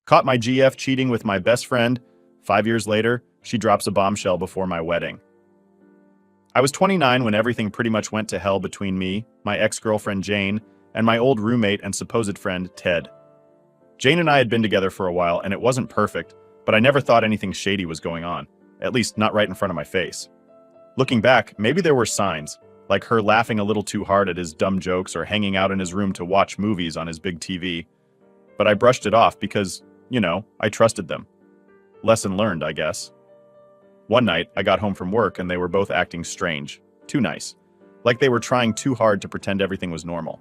Caught my GF cheating with my best friend. 5 years later, she drops a bombshell before my wedding. I was 29 when everything pretty much went to hell between me, my ex-girlfriend Jane, and my old roommate and supposed friend Ted. Jane and I had been together for a while, and it wasn't perfect, but I never thought anything shady was going on, at least not right in front of my face. Looking back, maybe there were signs, like her laughing a little too hard at his dumb jokes or hanging out in his room to watch movies on his big TV. But I brushed it off because, I trusted them. Lesson learned, I guess. One night, I got home from work and they were both acting strange, too nice, like they were trying too hard to pretend everything was normal.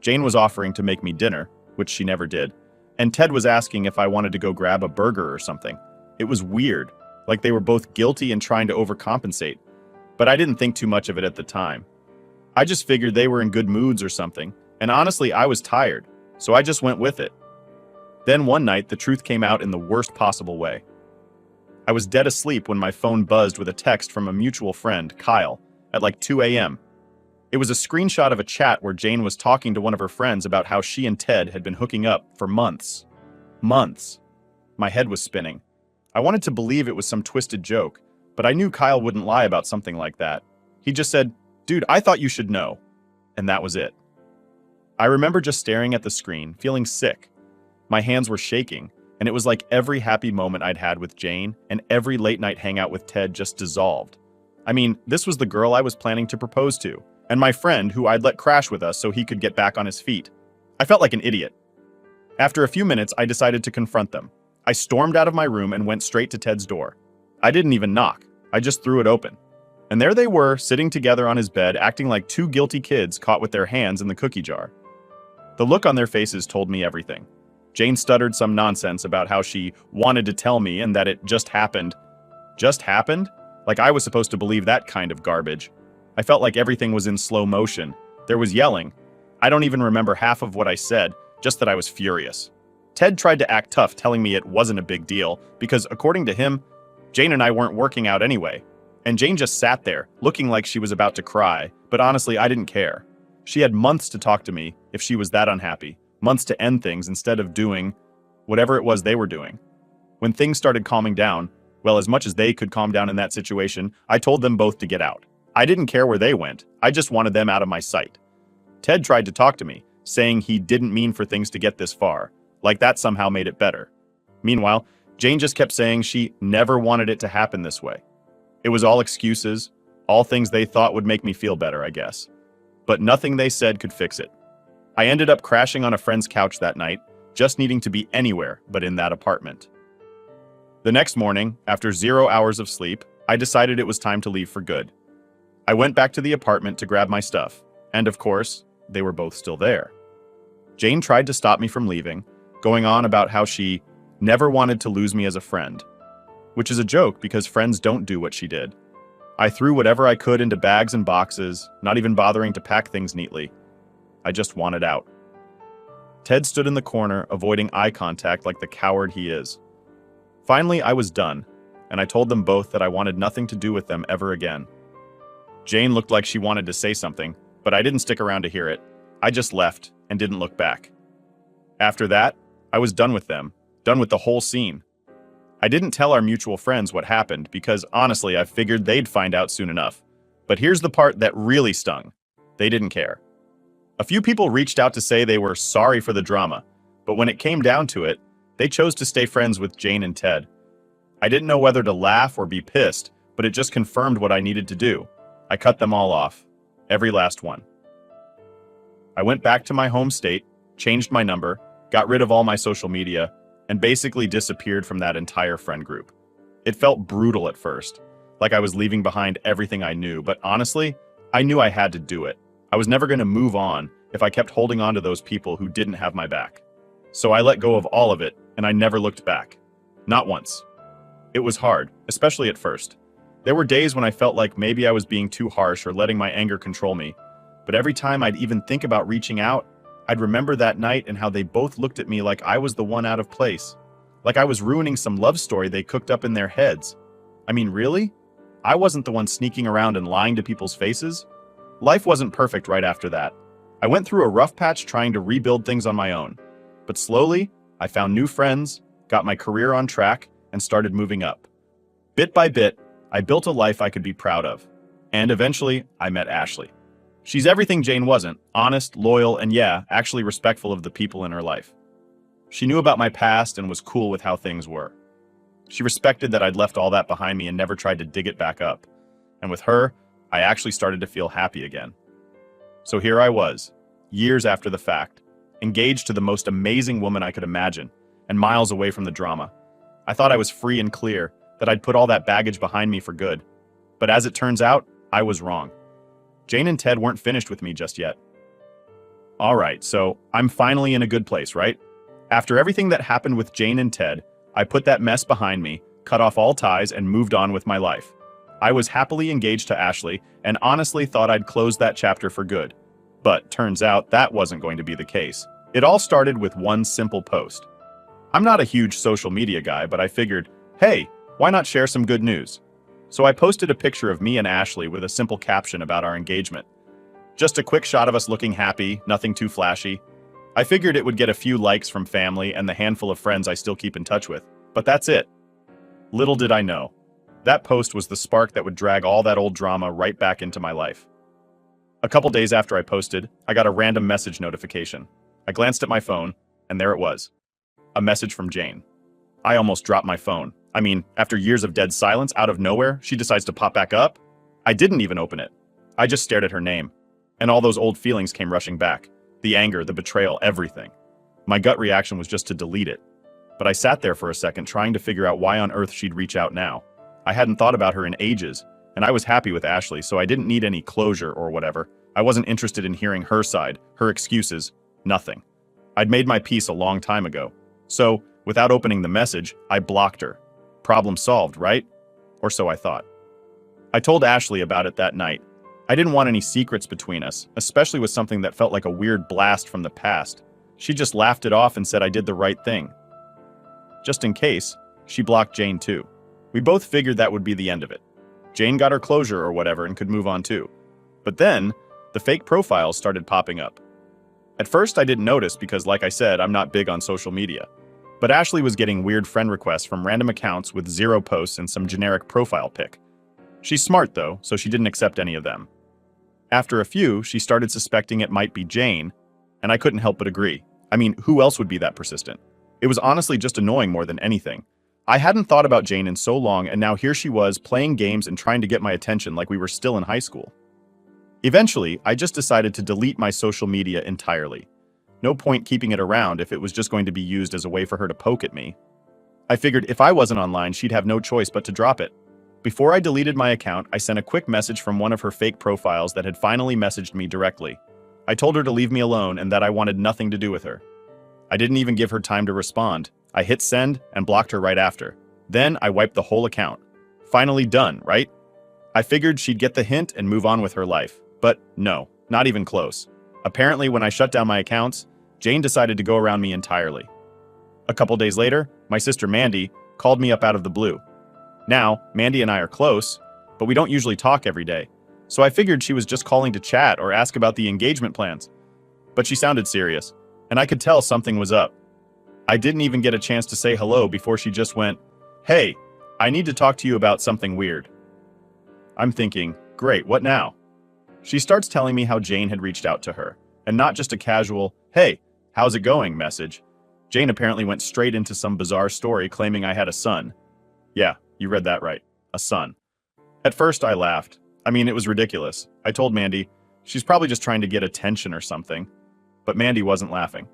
Jane was offering to make me dinner, which she never did, and Ted was asking if I wanted to go grab a burger or something. It was weird, like they were both guilty and trying to overcompensate, but I didn't think too much of it at the time. I just figured they were in good moods or something, and honestly, I was tired, so I just went with it. Then one night, the truth came out in the worst possible way. I was dead asleep when my phone buzzed with a text from a mutual friend, Kyle, at like 2 a.m. It was a screenshot of a chat where Jane was talking to one of her friends about how she and Ted had been hooking up for months. Months. My head was spinning. I wanted to believe it was some twisted joke, but I knew Kyle wouldn't lie about something like that. He just said, "Dude, I thought you should know." And that was it. I remember just staring at the screen, feeling sick. My hands were shaking, and it was like every happy moment I'd had with Jane and every late night hangout with Ted just dissolved. I mean, this was the girl I was planning to propose to, and my friend who I'd let crash with us so he could get back on his feet. I felt like an idiot. After a few minutes, I decided to confront them. I stormed out of my room and went straight to Ted's door. I didn't even knock. I just threw it open. And there they were, sitting together on his bed, acting like two guilty kids caught with their hands in the cookie jar. The look on their faces told me everything. Jane stuttered some nonsense about how she wanted to tell me and that it just happened. Just happened? Like I was supposed to believe that kind of garbage. I felt like everything was in slow motion. There was yelling. I don't even remember half of what I said, just that I was furious. Ted tried to act tough, telling me it wasn't a big deal, because according to him, Jane and I weren't working out anyway. And Jane just sat there, looking like she was about to cry, but honestly, I didn't care. She had months to talk to me if she was that unhappy. Months to end things instead of doing whatever it was they were doing. When things started calming down, well, as much as they could calm down in that situation, I told them both to get out. I didn't care where they went. I just wanted them out of my sight. Ted tried to talk to me, saying he didn't mean for things to get this far, like that somehow made it better. Meanwhile, Jane just kept saying she never wanted it to happen this way. It was all excuses, all things they thought would make me feel better, I guess. But nothing they said could fix it. I ended up crashing on a friend's couch that night, just needing to be anywhere but in that apartment. The next morning, after 0 hours of sleep, I decided it was time to leave for good. I went back to the apartment to grab my stuff, and of course, they were both still there. Jane tried to stop me from leaving, going on about how she never wanted to lose me as a friend, which is a joke because friends don't do what she did. I threw whatever I could into bags and boxes, not even bothering to pack things neatly. I just wanted out. Ted stood in the corner, avoiding eye contact like the coward he is. Finally, I was done, and I told them both that I wanted nothing to do with them ever again. Jane looked like she wanted to say something, but I didn't stick around to hear it. I just left and didn't look back. After that, I was done with them, done with the whole scene. I didn't tell our mutual friends what happened because honestly, I figured they'd find out soon enough. But here's the part that really stung. They didn't care. A few people reached out to say they were sorry for the drama, but when it came down to it, they chose to stay friends with Jane and Ted. I didn't know whether to laugh or be pissed, but it just confirmed what I needed to do. I cut them all off. Every last one. I went back to my home state, changed my number, got rid of all my social media, and basically disappeared from that entire friend group. It felt brutal at first, like I was leaving behind everything I knew, but honestly, I knew I had to do it. I was never going to move on if I kept holding on to those people who didn't have my back. So I let go of all of it, and I never looked back. Not once. It was hard, especially at first. There were days when I felt like maybe I was being too harsh or letting my anger control me. But every time I'd even think about reaching out, I'd remember that night and how they both looked at me like I was the one out of place. Like I was ruining some love story they cooked up in their heads. I mean, really? I wasn't the one sneaking around and lying to people's faces. Life wasn't perfect right after that. I went through a rough patch trying to rebuild things on my own. But slowly, I found new friends, got my career on track, and started moving up. Bit by bit, I built a life I could be proud of. And eventually, I met Ashley. She's everything Jane wasn't: honest, loyal, and yeah, actually respectful of the people in her life. She knew about my past and was cool with how things were. She respected that I'd left all that behind me and never tried to dig it back up. And with her, I actually started to feel happy again. So here I was, years after the fact, engaged to the most amazing woman I could imagine, and miles away from the drama. I thought I was free and clear, that I'd put all that baggage behind me for good. But as it turns out, I was wrong. Jane and Ted weren't finished with me just yet. All right, so I'm finally in a good place, right? After everything that happened with Jane and Ted, I put that mess behind me, cut off all ties, and moved on with my life. I was happily engaged to Ashley and honestly thought I'd close that chapter for good. But turns out that wasn't going to be the case. It all started with one simple post. I'm not a huge social media guy, but I figured, hey, why not share some good news? So I posted a picture of me and Ashley with a simple caption about our engagement. Just a quick shot of us looking happy, nothing too flashy. I figured it would get a few likes from family and the handful of friends I still keep in touch with, but that's it. Little did I know, that post was the spark that would drag all that old drama right back into my life. A couple days after I posted, I got a random message notification. I glanced at my phone, and there it was. A message from Jane. I almost dropped my phone. I mean, after years of dead silence, out of nowhere, she decides to pop back up? I didn't even open it. I just stared at her name, and all those old feelings came rushing back. The anger, the betrayal, everything. My gut reaction was just to delete it. But I sat there for a second trying to figure out why on earth she'd reach out now. I hadn't thought about her in ages, and I was happy with Ashley, so I didn't need any closure or whatever. I wasn't interested in hearing her side, her excuses, nothing. I'd made my peace a long time ago. So, without opening the message, I blocked her. Problem solved, right? Or so I thought. I told Ashley about it that night. I didn't want any secrets between us, especially with something that felt like a weird blast from the past. She just laughed it off and said I did the right thing. Just in case, she blocked Jane too. We both figured that would be the end of it. Jane got her closure or whatever and could move on too. But then, the fake profiles started popping up. At first I didn't notice because, like I said, I'm not big on social media. But Ashley was getting weird friend requests from random accounts with 0 posts and some generic profile pic. She's smart though, so she didn't accept any of them. After a few, she started suspecting it might be Jane, and I couldn't help but agree. I mean, who else would be that persistent? It was honestly just annoying more than anything. I hadn't thought about Jane in so long, and now here she was playing games and trying to get my attention like we were still in high school. Eventually, I just decided to delete my social media entirely. No point keeping it around if it was just going to be used as a way for her to poke at me. I figured if I wasn't online, she'd have no choice but to drop it. Before I deleted my account, I sent a quick message from one of her fake profiles that had finally messaged me directly. I told her to leave me alone and that I wanted nothing to do with her. I didn't even give her time to respond. I hit send and blocked her right after. Then I wiped the whole account. Finally done, right? I figured she'd get the hint and move on with her life. But no, not even close. Apparently, when I shut down my accounts, Jane decided to go around me entirely. A couple days later, my sister Mandy called me up out of the blue. Now, Mandy and I are close, but we don't usually talk every day. So I figured she was just calling to chat or ask about the engagement plans. But she sounded serious, and I could tell something was up. I didn't even get a chance to say hello before she just went, "Hey, I need to talk to you about something weird." I'm thinking, great, what now? She starts telling me how Jane had reached out to her, and not just a casual, "Hey, how's it going?" message. Jane apparently went straight into some bizarre story claiming I had a son. Yeah, you read that right, a son. At first I laughed. I mean, it was ridiculous. I told Mandy, she's probably just trying to get attention or something. But Mandy wasn't laughing.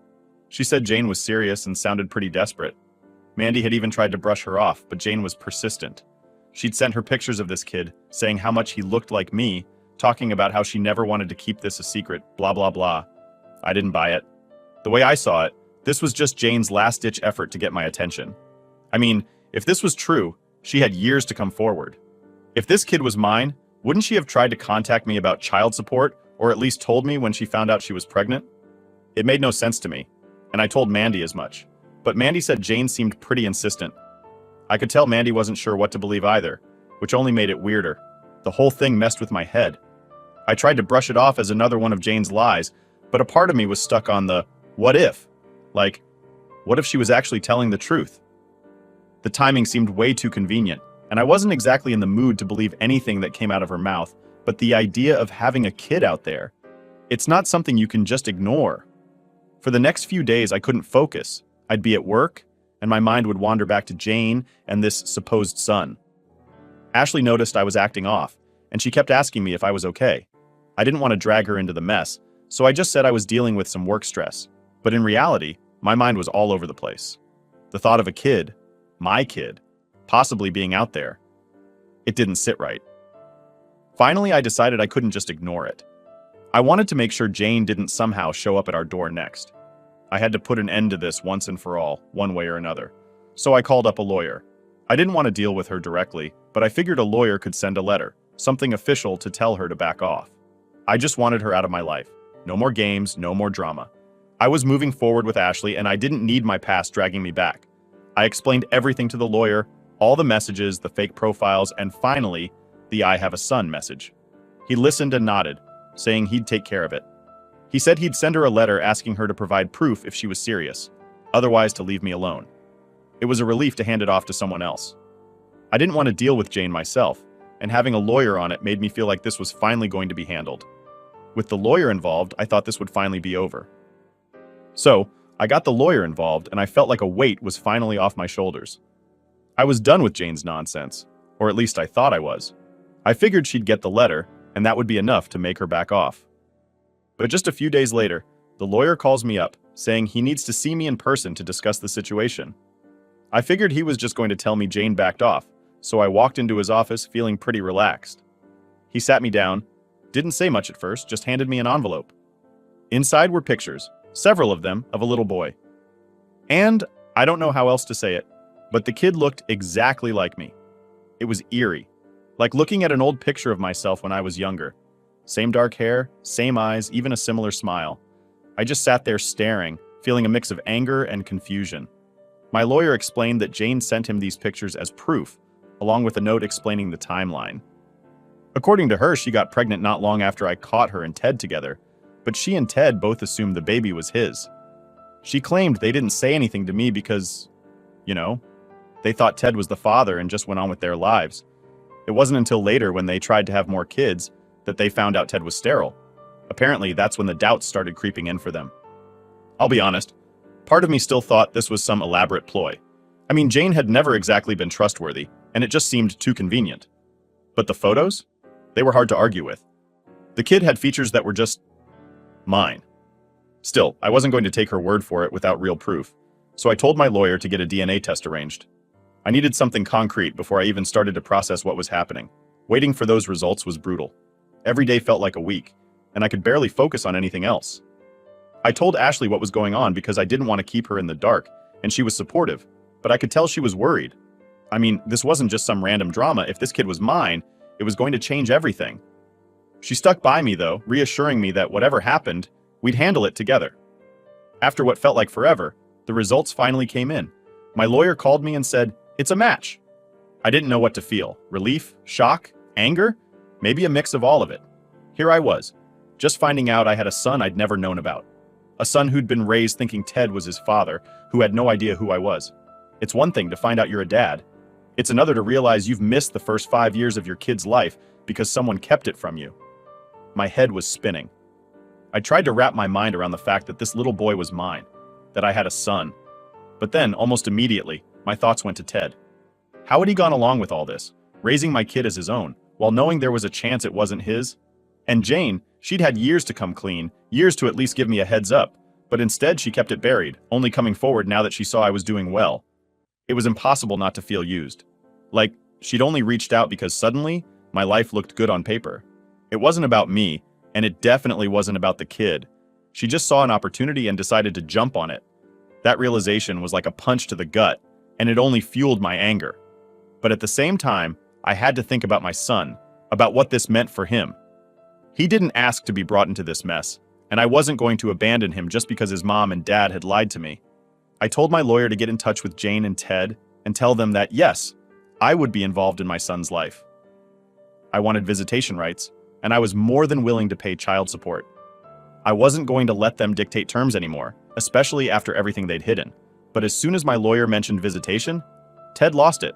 She said Jane was serious and sounded pretty desperate. Mandy had even tried to brush her off, but Jane was persistent. She'd sent her pictures of this kid, saying how much he looked like me, talking about how she never wanted to keep this a secret, blah blah blah. I didn't buy it. The way I saw it, this was just Jane's last-ditch effort to get my attention. I mean, if this was true, she had years to come forward. If this kid was mine, wouldn't she have tried to contact me about child support, or at least told me when she found out she was pregnant? It made no sense to me, and I told Mandy as much. But Mandy said Jane seemed pretty insistent. I could tell Mandy wasn't sure what to believe either, which only made it weirder. The whole thing messed with my head. I tried to brush it off as another one of Jane's lies, but a part of me was stuck on the what if? Like, what if she was actually telling the truth? The timing seemed way too convenient, and I wasn't exactly in the mood to believe anything that came out of her mouth, but the idea of having a kid out there, it's not something you can just ignore. For the next few days, I couldn't focus. I'd be at work, and my mind would wander back to Jane and this supposed son. Ashley noticed I was acting off, and she kept asking me if I was okay. I didn't want to drag her into the mess, so I just said I was dealing with some work stress. But in reality, my mind was all over the place. The thought of a kid, my kid, possibly being out there, it didn't sit right. Finally, I decided I couldn't just ignore it. I wanted to make sure Jane didn't somehow show up at our door next. I had to put an end to this once and for all, one way or another. So I called up a lawyer. I didn't want to deal with her directly, but I figured a lawyer could send a letter, something official to tell her to back off. I just wanted her out of my life. No more games, no more drama. I was moving forward with Ashley, and I didn't need my past dragging me back. I explained everything to the lawyer, all the messages, the fake profiles, and finally, the "I have a son" message. He listened and nodded, saying he'd take care of it. He said he'd send her a letter asking her to provide proof if she was serious, otherwise to leave me alone. It was a relief to hand it off to someone else. I didn't want to deal with Jane myself, and having a lawyer on it made me feel like this was finally going to be handled. With the lawyer involved, I thought this would finally be over. So, I got the lawyer involved, and I felt like a weight was finally off my shoulders. I was done with Jane's nonsense, or at least I thought I was. I figured she'd get the letter, and that would be enough to make her back off. But just a few days later, the lawyer calls me up, saying he needs to see me in person to discuss the situation. I figured he was just going to tell me Jane backed off, so I walked into his office feeling pretty relaxed. He sat me down, didn't say much at first, just handed me an envelope. Inside were pictures, several of them, of a little boy. And I don't know how else to say it, but the kid looked exactly like me. It was eerie, like looking at an old picture of myself when I was younger. Same dark hair, same eyes, even a similar smile. I just sat there staring, feeling a mix of anger and confusion. My lawyer explained that Jane sent him these pictures as proof, along with a note explaining the timeline. According to her, she got pregnant not long after I caught her and Ted together, but she and Ted both assumed the baby was his. She claimed they didn't say anything to me because, they thought Ted was the father and just went on with their lives. It wasn't until later, when they tried to have more kids, that they found out Ted was sterile. Apparently, that's when the doubts started creeping in for them. I'll be honest, part of me still thought this was some elaborate ploy. I mean, Jane had never exactly been trustworthy, and it just seemed too convenient. But the photos? They were hard to argue with. The kid had features that were just mine. Still, I wasn't going to take her word for it without real proof, so I told my lawyer to get a DNA test arranged. I needed something concrete before I even started to process what was happening. Waiting for those results was brutal. Every day felt like a week, and I could barely focus on anything else. I told Ashley what was going on because I didn't want to keep her in the dark, and she was supportive, but I could tell she was worried. I mean, this wasn't just some random drama. If this kid was mine, it was going to change everything. She stuck by me, though, reassuring me that whatever happened, we'd handle it together. After what felt like forever, the results finally came in. My lawyer called me and said, "It's a match." I didn't know what to feel. Relief? Shock? Anger? Maybe a mix of all of it. Here I was, just finding out I had a son I'd never known about. A son who'd been raised thinking Ted was his father, who had no idea who I was. It's one thing to find out you're a dad. It's another to realize you've missed the first 5 years of your kid's life because someone kept it from you. My head was spinning. I tried to wrap my mind around the fact that this little boy was mine, that I had a son. But then, almost immediately, my thoughts went to Ted. How had he gone along with all this, raising my kid as his own, while knowing there was a chance it wasn't his? And Jane, she'd had years to come clean, years to at least give me a heads up, but instead she kept it buried, only coming forward now that she saw I was doing well. It was impossible not to feel used. Like, she'd only reached out because suddenly, my life looked good on paper. It wasn't about me, and it definitely wasn't about the kid. She just saw an opportunity and decided to jump on it. That realization was like a punch to the gut, and it only fueled my anger. But at the same time, I had to think about my son, about what this meant for him. He didn't ask to be brought into this mess, and I wasn't going to abandon him just because his mom and dad had lied to me. I told my lawyer to get in touch with Jane and Ted and tell them that, yes, I would be involved in my son's life. I wanted visitation rights, and I was more than willing to pay child support. I wasn't going to let them dictate terms anymore, especially after everything they'd hidden. But as soon as my lawyer mentioned visitation, Ted lost it.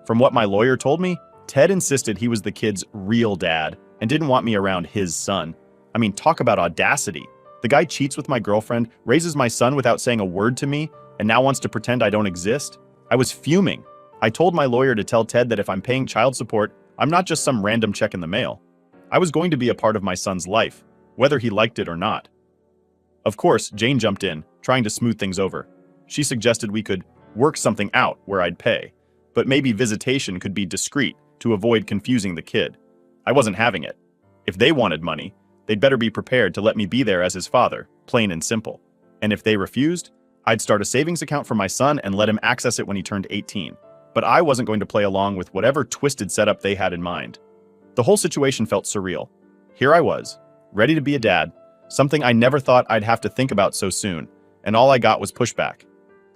From what my lawyer told me, Ted insisted he was the kid's real dad and didn't want me around his son. I mean, talk about audacity. The guy cheats with my girlfriend, raises my son without saying a word to me, and now wants to pretend I don't exist? I was fuming. I told my lawyer to tell Ted that if I'm paying child support, I'm not just some random check in the mail. I was going to be a part of my son's life, whether he liked it or not. Of course, Jane jumped in, trying to smooth things over. She suggested we could work something out where I'd pay, but maybe visitation could be discreet to avoid confusing the kid. I wasn't having it. If they wanted money, they'd better be prepared to let me be there as his father, plain and simple. And if they refused, I'd start a savings account for my son and let him access it when he turned 18. But I wasn't going to play along with whatever twisted setup they had in mind. The whole situation felt surreal. Here I was, ready to be a dad, something I never thought I'd have to think about so soon, and all I got was pushback.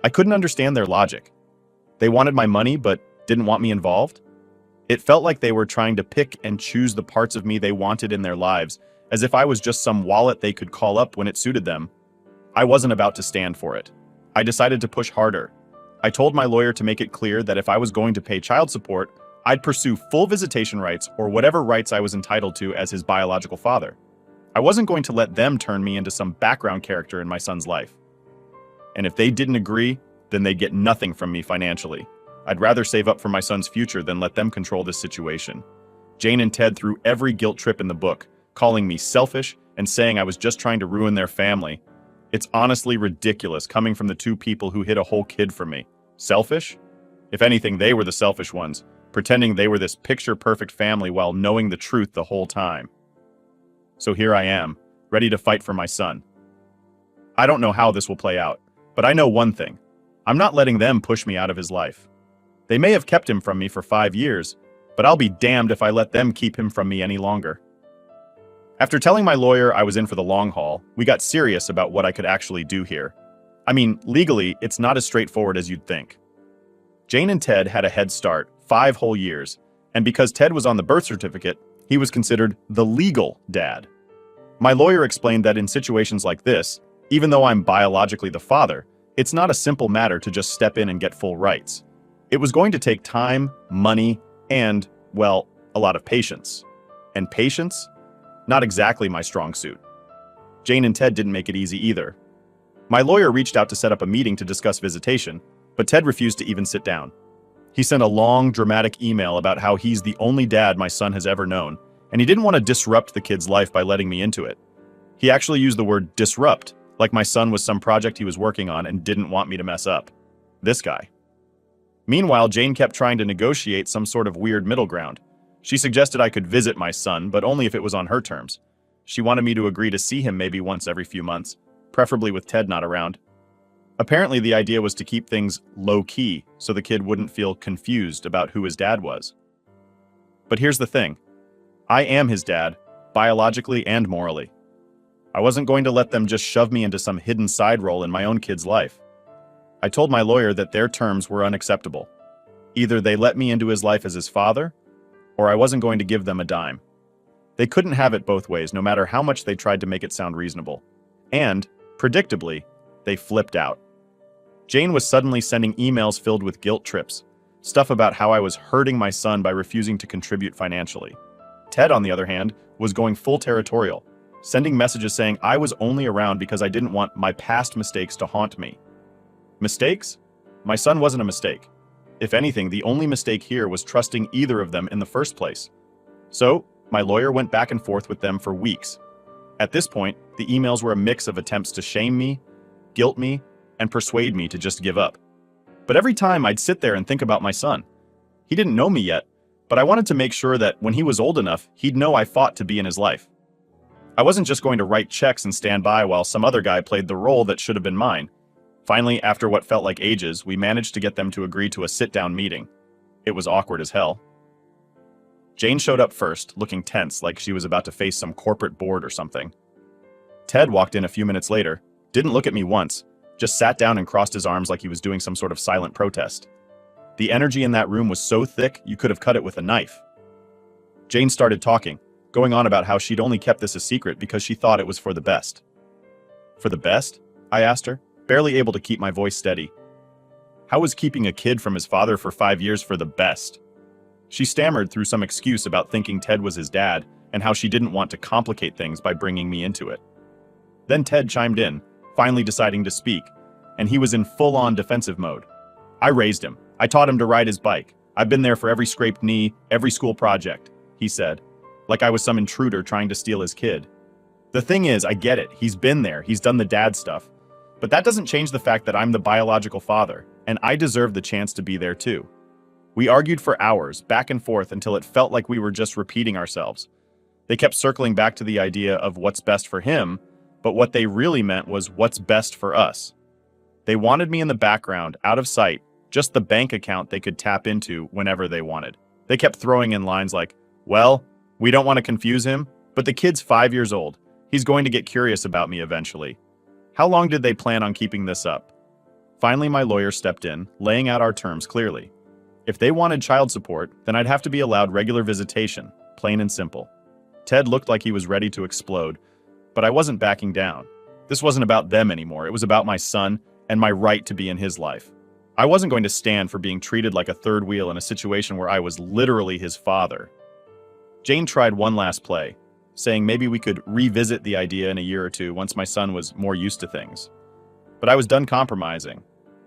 I couldn't understand their logic. They wanted my money but didn't want me involved? It felt like they were trying to pick and choose the parts of me they wanted in their lives, as if I was just some wallet they could call up when it suited them. I wasn't about to stand for it. I decided to push harder. I told my lawyer to make it clear that if I was going to pay child support, I'd pursue full visitation rights or whatever rights I was entitled to as his biological father. I wasn't going to let them turn me into some background character in my son's life. And if they didn't agree, then they'd get nothing from me financially. I'd rather save up for my son's future than let them control this situation. Jane and Ted threw every guilt trip in the book, calling me selfish and saying I was just trying to ruin their family. It's honestly ridiculous coming from the two people who hid a whole kid from me. Selfish? If anything, they were the selfish ones, pretending they were this picture-perfect family while knowing the truth the whole time. So here I am, ready to fight for my son. I don't know how this will play out, but I know one thing. I'm not letting them push me out of his life. They may have kept him from me for 5 years, but I'll be damned if I let them keep him from me any longer. After telling my lawyer I was in for the long haul, we got serious about what I could actually do here. I mean, legally, it's not as straightforward as you'd think. Jane and Ted had a head start, 5 whole years, and because Ted was on the birth certificate, he was considered the legal dad. My lawyer explained that in situations like this, even though I'm biologically the father, it's not a simple matter to just step in and get full rights. It was going to take time, money, and, well, a lot of patience. And patience? Not exactly my strong suit. Jane and Ted didn't make it easy either. My lawyer reached out to set up a meeting to discuss visitation, but Ted refused to even sit down. He sent a long, dramatic email about how he's the only dad my son has ever known, and he didn't want to disrupt the kid's life by letting me into it. He actually used the word disrupt, like my son was some project he was working on and didn't want me to mess up. This guy. Meanwhile, Jane kept trying to negotiate some sort of weird middle ground. She suggested I could visit my son, but only if it was on her terms. She wanted me to agree to see him maybe once every few months, preferably with Ted not around. Apparently, the idea was to keep things low-key so the kid wouldn't feel confused about who his dad was. But here's the thing. I am his dad, biologically and morally. I wasn't going to let them just shove me into some hidden side role in my own kid's life. I told my lawyer that their terms were unacceptable. Either they let me into his life as his father, or I wasn't going to give them a dime. They couldn't have it both ways, no matter how much they tried to make it sound reasonable. And, predictably, they flipped out. Jane was suddenly sending emails filled with guilt trips, stuff about how I was hurting my son by refusing to contribute financially. Ted, on the other hand, was going full territorial, sending messages saying I was only around because I didn't want my past mistakes to haunt me. Mistakes? My son wasn't a mistake. If anything, the only mistake here was trusting either of them in the first place. So, my lawyer went back and forth with them for weeks. At this point, the emails were a mix of attempts to shame me, guilt me, and persuade me to just give up. But every time I'd sit there and think about my son. He didn't know me yet, but I wanted to make sure that when he was old enough, he'd know I fought to be in his life. I wasn't just going to write checks and stand by while some other guy played the role that should have been mine. Finally, after what felt like ages, we managed to get them to agree to a sit-down meeting. It was awkward as hell. Jane showed up first, looking tense, like she was about to face some corporate board or something. Ted walked in a few minutes later, didn't look at me once, just sat down and crossed his arms like he was doing some sort of silent protest. The energy in that room was so thick you could have cut it with a knife. Jane started talking, going on about how she'd only kept this a secret because she thought it was for the best. For the best? I asked her, barely able to keep my voice steady. How was keeping a kid from his father for 5 years for the best? She stammered through some excuse about thinking Ted was his dad and how she didn't want to complicate things by bringing me into it. Then Ted chimed in, finally deciding to speak, and he was in full-on defensive mode. I raised him. I taught him to ride his bike. I've been there for every scraped knee, every school project, he said, like I was some intruder trying to steal his kid. The thing is, I get it. He's been there. He's done the dad stuff. But that doesn't change the fact that I'm the biological father, and I deserve the chance to be there too. We argued for hours, back and forth, until it felt like we were just repeating ourselves. They kept circling back to the idea of what's best for him, but what they really meant was what's best for us. They wanted me in the background, out of sight, just the bank account they could tap into whenever they wanted. They kept throwing in lines like, well, we don't want to confuse him, but the kid's 5 years old. He's going to get curious about me eventually. How long did they plan on keeping this up? Finally, my lawyer stepped in, laying out our terms clearly. If they wanted child support, then I'd have to be allowed regular visitation, plain and simple. Ted looked like he was ready to explode, but I wasn't backing down. This wasn't about them anymore. It was about my son and my right to be in his life. I wasn't going to stand for being treated like a third wheel in a situation where I was literally his father. Jane tried one last play, saying maybe we could revisit the idea in a year or two once my son was more used to things. But I was done compromising.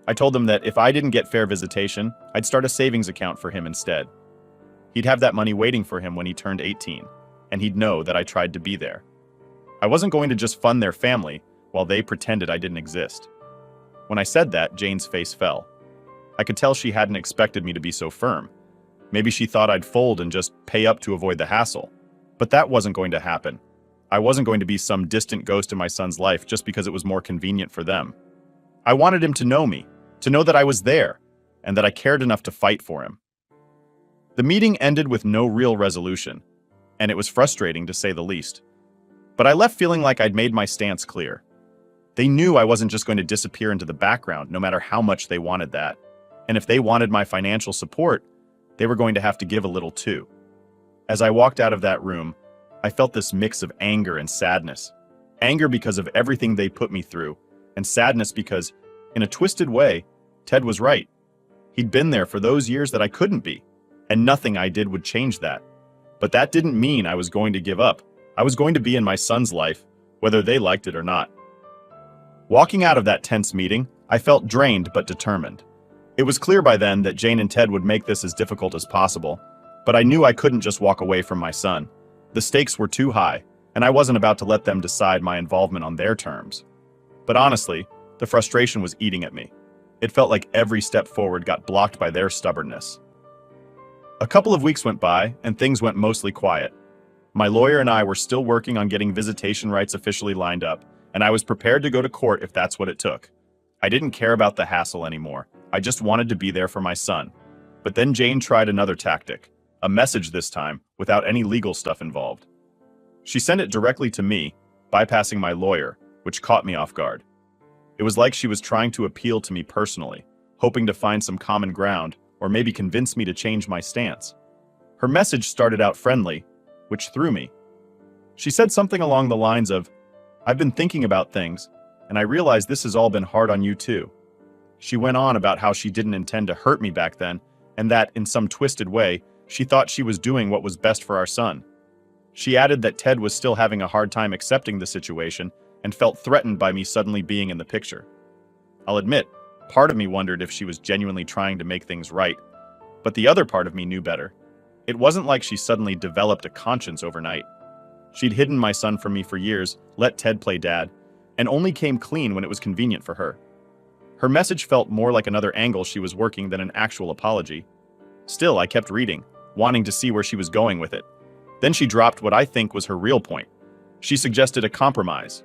I told them that if I didn't get fair visitation, I'd start a savings account for him instead. He'd have that money waiting for him when he turned 18, and he'd know that I tried to be there. I wasn't going to just fund their family while they pretended I didn't exist. When I said that, Jane's face fell. I could tell she hadn't expected me to be so firm. Maybe she thought I'd fold and just pay up to avoid the hassle. But that wasn't going to happen. I wasn't going to be some distant ghost in my son's life just because it was more convenient for them. I wanted him to know me, to know that I was there, and that I cared enough to fight for him. The meeting ended with no real resolution, and it was frustrating to say the least. But I left feeling like I'd made my stance clear. They knew I wasn't just going to disappear into the background, no matter how much they wanted that. And if they wanted my financial support, they were going to have to give a little too. As I walked out of that room, I felt this mix of anger and sadness. Anger because of everything they put me through, and sadness because, in a twisted way, Ted was right. He'd been there for those years that I couldn't be, and nothing I did would change that. But that didn't mean I was going to give up. I was going to be in my son's life, whether they liked it or not. Walking out of that tense meeting, I felt drained but determined. It was clear by then that Jane and Ted would make this as difficult as possible, but I knew I couldn't just walk away from my son. The stakes were too high, and I wasn't about to let them decide my involvement on their terms. But honestly, the frustration was eating at me. It felt like every step forward got blocked by their stubbornness. A couple of weeks went by, and things went mostly quiet. My lawyer and I were still working on getting visitation rights officially lined up, and I was prepared to go to court if that's what it took. I didn't care about the hassle anymore. I just wanted to be there for my son. But then Jane tried another tactic, a message this time, without any legal stuff involved. She sent it directly to me, bypassing my lawyer, which caught me off guard. It was like she was trying to appeal to me personally, hoping to find some common ground, or maybe convince me to change my stance. Her message started out friendly, which threw me. She said something along the lines of, "I've been thinking about things, and I realize this has all been hard on you too." She went on about how she didn't intend to hurt me back then, and that, in some twisted way, she thought she was doing what was best for our son. She added that Ted was still having a hard time accepting the situation and felt threatened by me suddenly being in the picture. I'll admit, part of me wondered if she was genuinely trying to make things right, but the other part of me knew better. It wasn't like she suddenly developed a conscience overnight. She'd hidden my son from me for years, let Ted play dad, and only came clean when it was convenient for her. Her message felt more like another angle she was working than an actual apology. Still, I kept reading, wanting to see where she was going with it. Then she dropped what I think was her real point. She suggested a compromise.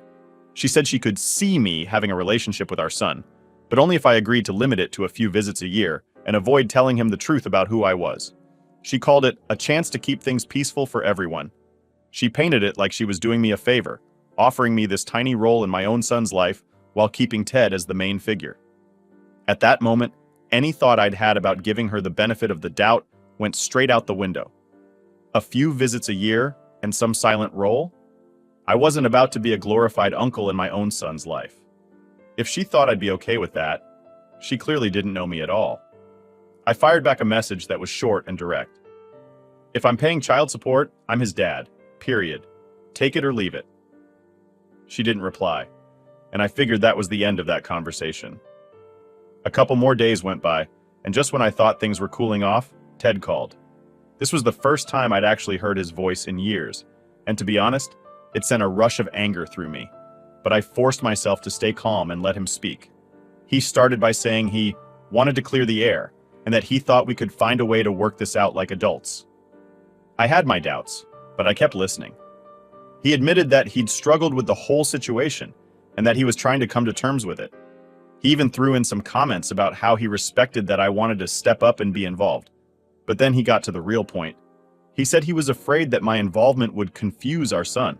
She said she could see me having a relationship with our son, but only if I agreed to limit it to a few visits a year and avoid telling him the truth about who I was. She called it a chance to keep things peaceful for everyone. She painted it like she was doing me a favor, offering me this tiny role in my own son's life while keeping Ted as the main figure. At that moment, any thought I'd had about giving her the benefit of the doubt went straight out the window. A few visits a year and some silent role? I wasn't about to be a glorified uncle in my own son's life. If she thought I'd be okay with that, She clearly didn't know me at all. I fired back a message that was short and direct. If I'm paying child support, I'm his dad. Period. Take it or leave it. She didn't reply, and I figured that was the end of that conversation. A couple more days went by, and just when I thought things were cooling off, Ted called. This was the first time I'd actually heard his voice in years, and to be honest, it sent a rush of anger through me. But I forced myself to stay calm and let him speak. He started by saying he wanted to clear the air, and that he thought we could find a way to work this out like adults. I had my doubts, but I kept listening. He admitted that he'd struggled with the whole situation, and that he was trying to come to terms with it. He even threw in some comments about how he respected that I wanted to step up and be involved. But then he got to the real point. He said he was afraid that my involvement would confuse our son,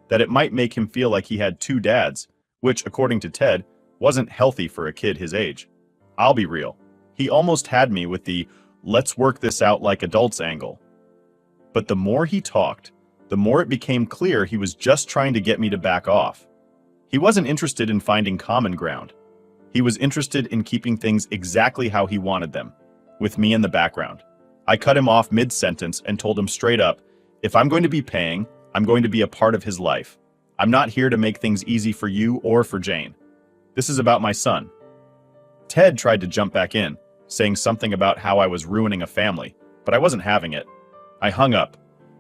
that it might make him feel like he had two dads, which, according to Ted, wasn't healthy for a kid his age. I'll be real. He almost had me with the "let's work this out like adults" angle. But the more he talked, the more it became clear he was just trying to get me to back off. He wasn't interested in finding common ground. He was interested in keeping things exactly how he wanted them, with me in the background. I cut him off mid-sentence and told him straight up, if I'm going to be paying, I'm going to be a part of his life. I'm not here to make things easy for you or for Jane. This is about my son. Ted tried to jump back in, saying something about how I was ruining a family, but I wasn't having it. I hung up,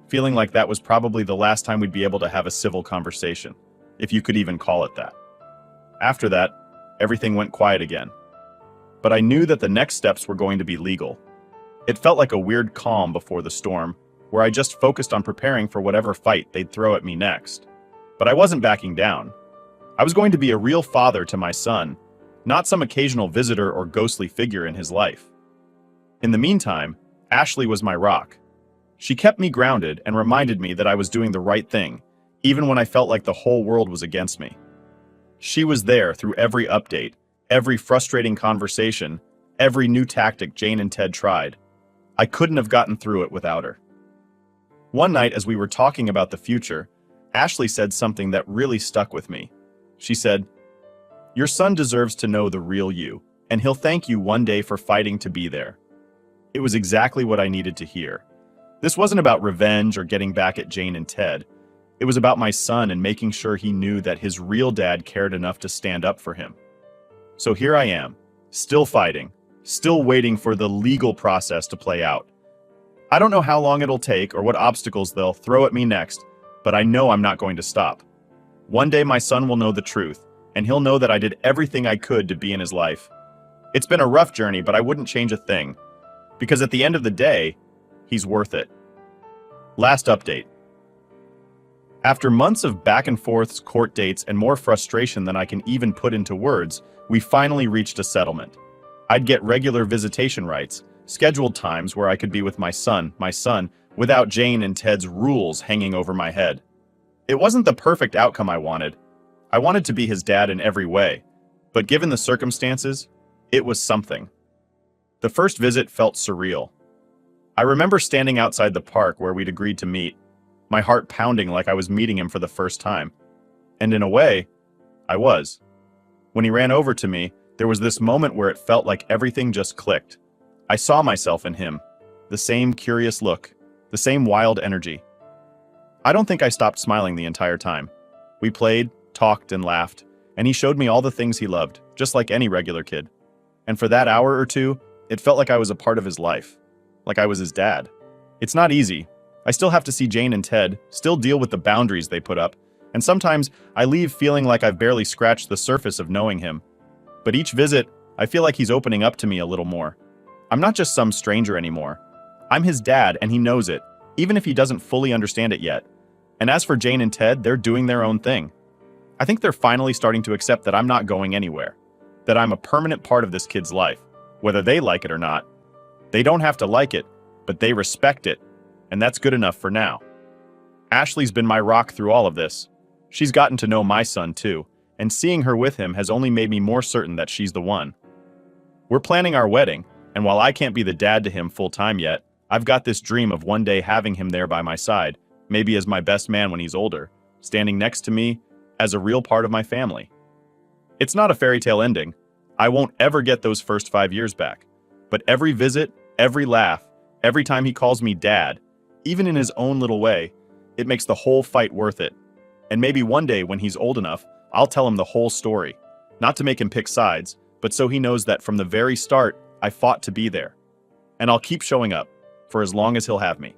feeling like that was probably the last time we'd be able to have a civil conversation, if you could even call it that. After that, everything went quiet again. But I knew that the next steps were going to be legal. It felt like a weird calm before the storm, where I just focused on preparing for whatever fight they'd throw at me next. But I wasn't backing down. I was going to be a real father to my son, not some occasional visitor or ghostly figure in his life. In the meantime, Ashley was my rock. She kept me grounded and reminded me that I was doing the right thing, even when I felt like the whole world was against me. She was there through every update, every frustrating conversation, every new tactic Jane and Ted tried. I couldn't have gotten through it without her. One night, as we were talking about the future, Ashley said something that really stuck with me. She said, "Your son deserves to know the real you, and he'll thank you one day for fighting to be there." It was exactly what I needed to hear. This wasn't about revenge or getting back at Jane and Ted. It was about my son and making sure he knew that his real dad cared enough to stand up for him. So here I am, still fighting, still waiting for the legal process to play out. I don't know how long it'll take or what obstacles they'll throw at me next, but I know I'm not going to stop. One day my son will know the truth, and he'll know that I did everything I could to be in his life. It's been a rough journey, but I wouldn't change a thing, because at the end of the day, he's worth it. Last update. After months of back and forths, court dates, and more frustration than I can even put into words, we finally reached a settlement. I'd get regular visitation rights, scheduled times where I could be with my son, without Jane and Ted's rules hanging over my head. It wasn't the perfect outcome I wanted. I wanted to be his dad in every way, but given the circumstances, it was something. The first visit felt surreal. I remember standing outside the park where we'd agreed to meet, my heart pounding like I was meeting him for the first time. And in a way, I was. When he ran over to me, there was this moment where it felt like everything just clicked. I saw myself in him, the same curious look, the same wild energy. I don't think I stopped smiling the entire time. We played, talked, and laughed, and he showed me all the things he loved, just like any regular kid. And for that hour or two, it felt like I was a part of his life, like I was his dad. It's not easy. I still have to see Jane and Ted, still deal with the boundaries they put up, and sometimes I leave feeling like I've barely scratched the surface of knowing him. But each visit, I feel like he's opening up to me a little more. I'm not just some stranger anymore. I'm his dad, and he knows it, even if he doesn't fully understand it yet. And as for Jane and Ted, they're doing their own thing. I think they're finally starting to accept that I'm not going anywhere, that I'm a permanent part of this kid's life, whether they like it or not. They don't have to like it, but they respect it, and that's good enough for now. Ashley's been my rock through all of this. She's gotten to know my son too, and seeing her with him has only made me more certain that she's the one. We're planning our wedding, and while I can't be the dad to him full-time yet, I've got this dream of one day having him there by my side, maybe as my best man when he's older, standing next to me as a real part of my family. It's not a fairy tale ending. I won't ever get those first 5 years back. But every visit, every laugh, every time he calls me dad, even in his own little way, it makes the whole fight worth it. And maybe one day when he's old enough, I'll tell him the whole story. Not to make him pick sides, but so he knows that from the very start, I fought to be there. And I'll keep showing up, for as long as he'll have me.